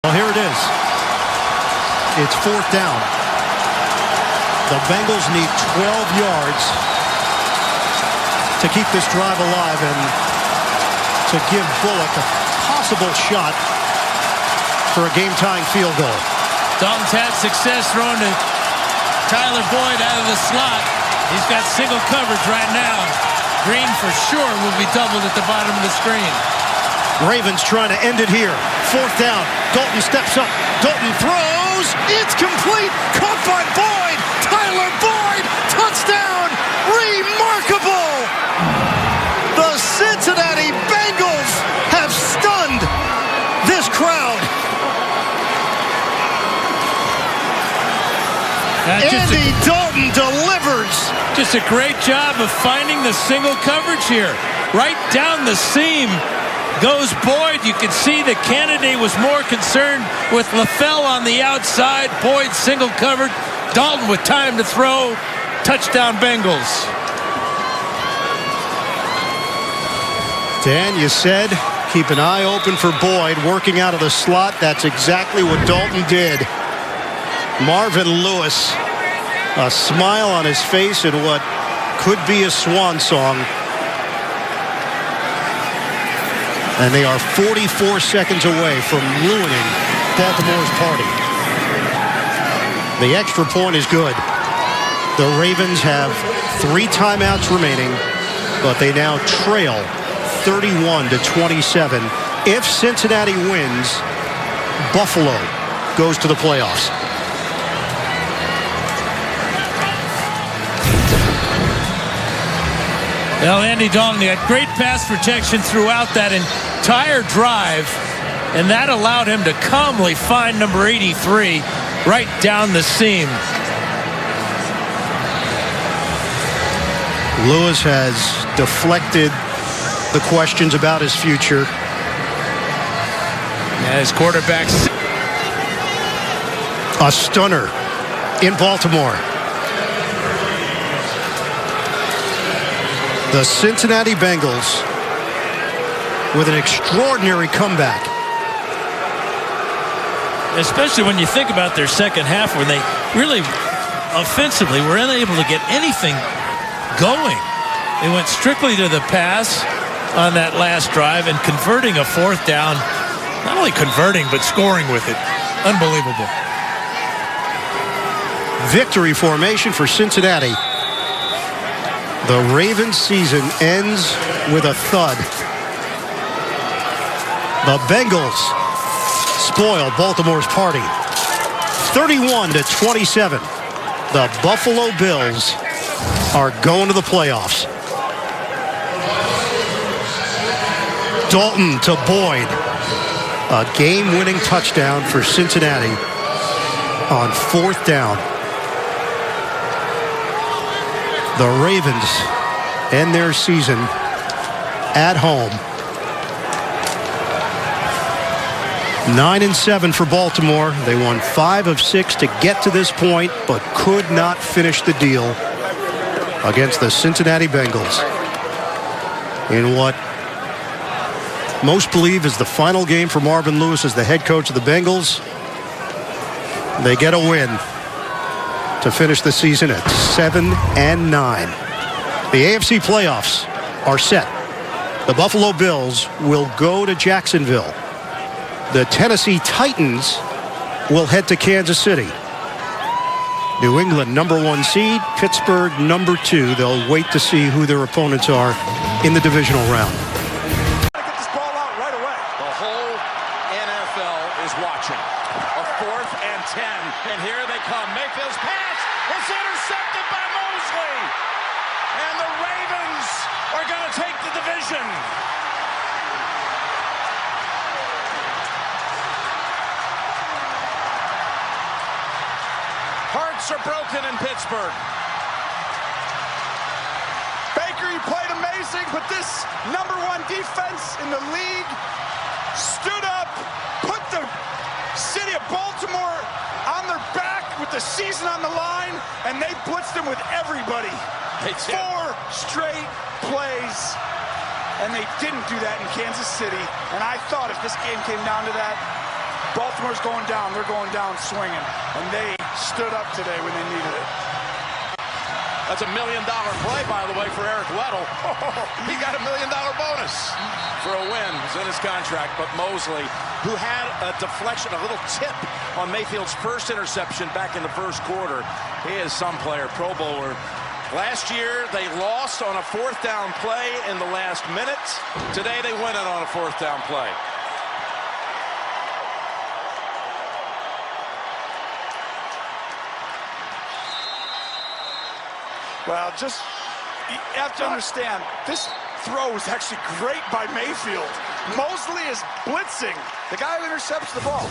Well, here it is. It's 4th down. The Bengals need 12 yards to keep this drive alive and to give Bullock a possible shot for a game-tying field goal. Dalton's had success throwing to Tyler Boyd out of the slot. He's got single coverage right now. Green for sure will be doubled at the bottom of the screen. Ravens trying to end it here. 4th down. Dalton steps up. Dalton throws. It's complete. Caught by Boyd. Tyler Boyd. Touchdown. Remarkable. The Cincinnati Bengals have stunned this crowd. Andy Dalton delivers. Just a great job of finding the single coverage here. Right down the seam goes Boyd. You can see the candidate was more concerned with LaFell on the outside. Boyd single covered. Dalton with time to throw. Touchdown Bengals. Dan, you said keep an eye open for Boyd working out of the slot. That's exactly what Dalton did. Marvin Lewis, a smile on his face in what could be a swan song. And they are 44 seconds away from ruining Baltimore's party. The extra point is good. The Ravens have 3 timeouts remaining, but they now trail 31-27. If Cincinnati wins, Buffalo goes to the playoffs. Well, Andy Dalton had great pass protection throughout that entire drive, and that allowed him to calmly find number 83 right down the seam. Lewis has deflected the questions about his future. As quarterbacks. A stunner in Baltimore. The Cincinnati Bengals with an extraordinary comeback. Especially when you think about their second half, when they really offensively were unable to get anything going. They went strictly to the pass on that last drive and converting a 4th down. Not only converting, but scoring with it. Unbelievable. Victory formation for Cincinnati. The Ravens season ends with a thud. The Bengals spoil Baltimore's party. 31-27. The Buffalo Bills are going to the playoffs. Dalton to Boyd. A game-winning touchdown for Cincinnati on 4th down. The Ravens end their season at home. 9-7 for Baltimore. They won 5 of 6 to get to this point, but could not finish the deal against the Cincinnati Bengals in what most believe is the final game for Marvin Lewis as the head coach of the Bengals. They get a win to finish the season at 7-9. The AFC playoffs are set. The Buffalo Bills will go to Jacksonville. The Tennessee Titans will head to Kansas City. New England #1 seed, Pittsburgh #2. They'll wait to see who their opponents are in the divisional round. Get this ball out right away. The whole NFL is watching. A 4th and 10, and here they come. Mayfield's pass is intercepted by Mosley, and the Ravens are going to take the division. Hearts are broken in Pittsburgh. Baker, you played amazing, but this #1 defense in the league stood up, put the city of Baltimore on their back with the season on the line, and they blitzed them with everybody. 4 straight plays, and they didn't do that in Kansas City. And I thought if this game came down to that, Baltimore's going down. They're going down swinging. And they stood up today when they needed it. That's $1 million play, by the way, for Eric Weddle. He got $1 million bonus for a win. It's in his contract. But Mosley, who had a deflection, a little tip on Mayfield's first interception back in the first quarter, he is some player, Pro Bowler. Last year, they lost on a fourth down play in the last minute. Today, they win it on a fourth down play. Well, just, you have to understand, this throw was actually great by Mayfield. Mosley is blitzing the guy who intercepts the ball.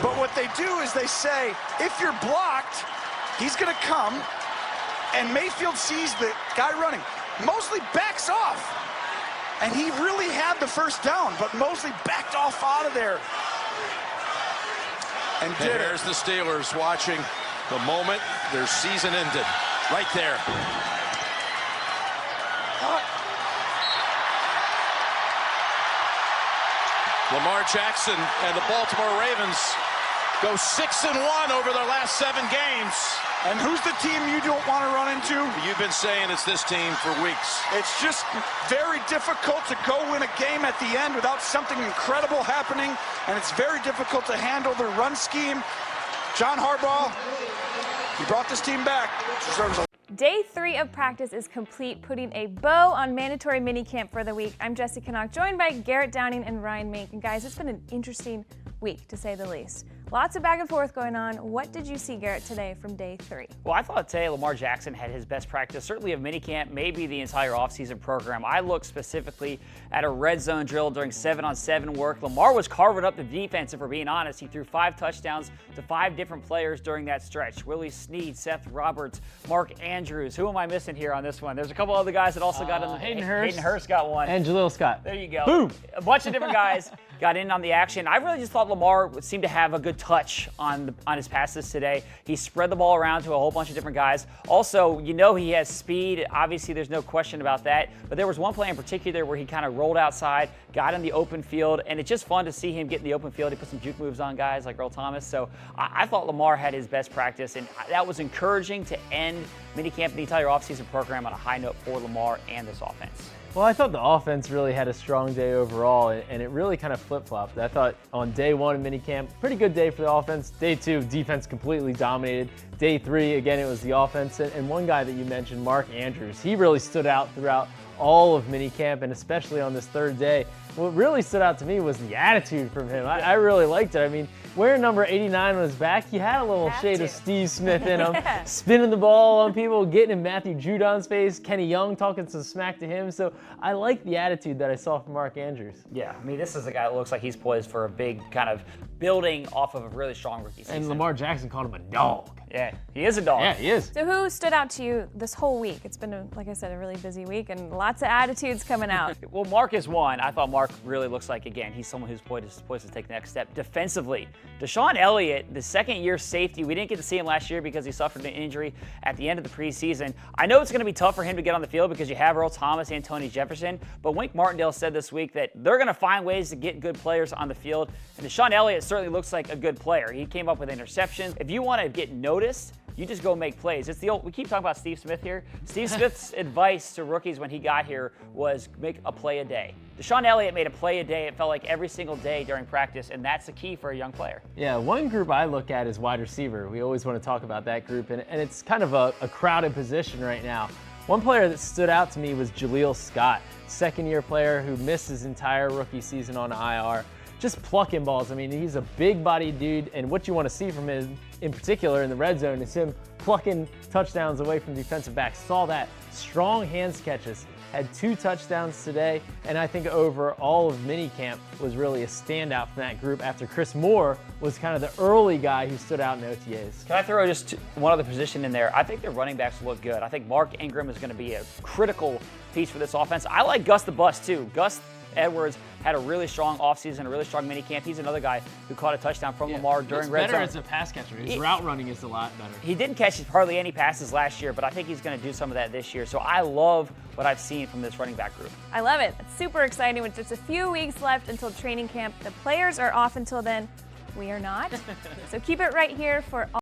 But what they do is they say, if you're blocked, he's going to come, and Mayfield sees the guy running. Mosley backs off, and he really had the first down, but Mosley backed off out of there. And there's the Steelers watching the moment their season ended. Right there. Lamar Jackson and the Baltimore Ravens go 6-1 over their last 7 games. And who's the team you don't want to run into? You've been saying it's this team for weeks. It's just very difficult to go win a game at the end without something incredible happening, and it's very difficult to handle their run scheme. John Harbaugh, he brought this team back. Day 3 of practice is complete, putting a bow on mandatory minicamp for the week. I'm Jesse Knock, joined by Garrett Downing and Ryan Mink. And guys, it's been an interesting week, to say the least. Lots of back and forth going on. What did you see, Garrett, today from day 3? Well, I thought today Lamar Jackson had his best practice, certainly of minicamp, maybe the entire offseason program. I looked specifically at a red zone drill during 7-on-7 work. Lamar was carving up the defense, if we're being honest. He threw 5 touchdowns to 5 different players during that stretch. Willie Snead, Seth Roberts, Mark Andrews. Who am I missing here on this one? There's a couple other guys that also got in. Hayden Hurst. Hayden Hurst got one. And Jaleel Scott. There you go. Boom. A bunch of different guys got in on the action. I really just thought Lamar seemed to have a good touch on his passes today. He spread the ball around to a whole bunch of different guys. Also, you know he has speed. Obviously, there's no question about that. But there was one play in particular where he kind of rolled outside, got in the open field, and it's just fun to see him get in the open field. He put some juke moves on guys like Earl Thomas. So I thought Lamar had his best practice, and that was encouraging to end minicamp and the entire offseason program on a high note for Lamar and this offense. Well, I thought the offense really had a strong day overall, and it really kind of flip-flopped. I thought on day 1 of minicamp, pretty good day for the offense. Day 2, defense completely dominated. Day 3, again, it was the offense. And one guy that you mentioned, Mark Andrews, he really stood out throughout all of minicamp, and especially on this 3rd day. What really stood out to me was the attitude from him. I really liked it. I mean, wearing number 89 on his back, he had a little shade of Steve Smith in him, spinning the ball on people, getting in Matthew Judon's face, Kenny Young talking some smack to him. So I like the attitude that I saw from Mark Andrews. Yeah, I mean, this is a guy that looks like he's poised for a big kind of building off of a really strong rookie season. And Lamar Jackson called him a dog. Yeah, he is a dog. Yeah, he is. So who stood out to you this whole week? It's been, like I said, a really busy week and lots of attitudes coming out. Well, Mark is one. I thought Mark really looks like, again, he's someone who's poised to take the next step. Defensively, Deshaun Elliott, the second-year safety, we didn't get to see him last year because he suffered an injury at the end of the preseason. I know it's going to be tough for him to get on the field because you have Earl Thomas and Tony Jefferson, but Wink Martindale said this week that they're going to find ways to get good players on the field, and Deshaun Elliott certainly looks like a good player. He came up with interceptions. If you want to get noticed, you just go make plays. It's the old, we keep talking about Steve Smith here. Steve Smith's advice to rookies when he got here was make a play a day. Deshaun Elliott made a play a day, it felt like every single day during practice, and that's the key for a young player. Yeah, one group I look at is wide receiver. We always want to talk about that group, and it's kind of a crowded position right now. One player that stood out to me was Jaleel Scott, second-year player who missed his entire rookie season on IR. Just plucking balls. I mean, he's a big-bodied dude, and what you want to see from him, in particular in the red zone, is him plucking touchdowns away from defensive backs. Saw that. Strong hands catches. Had 2 touchdowns today, and I think over all of minicamp was really a standout from that group after Chris Moore was kind of the early guy who stood out in OTAs. Can I throw just one other position in there? I think their running backs look good. I think Mark Ingram is going to be a critical piece for this offense. I like Gus the Bus, too. Gus Edwards had a really strong offseason, a really strong minicamp. He's another guy who caught a touchdown from Lamar during red zone. Better as a pass catcher. His route running is a lot better. He didn't catch hardly any passes last year, but I think he's going to do some of that this year. So I love what I've seen from this running back group. I love it. It's super exciting with just a few weeks left until training camp. The players are off until then. We are not. So keep it right here for all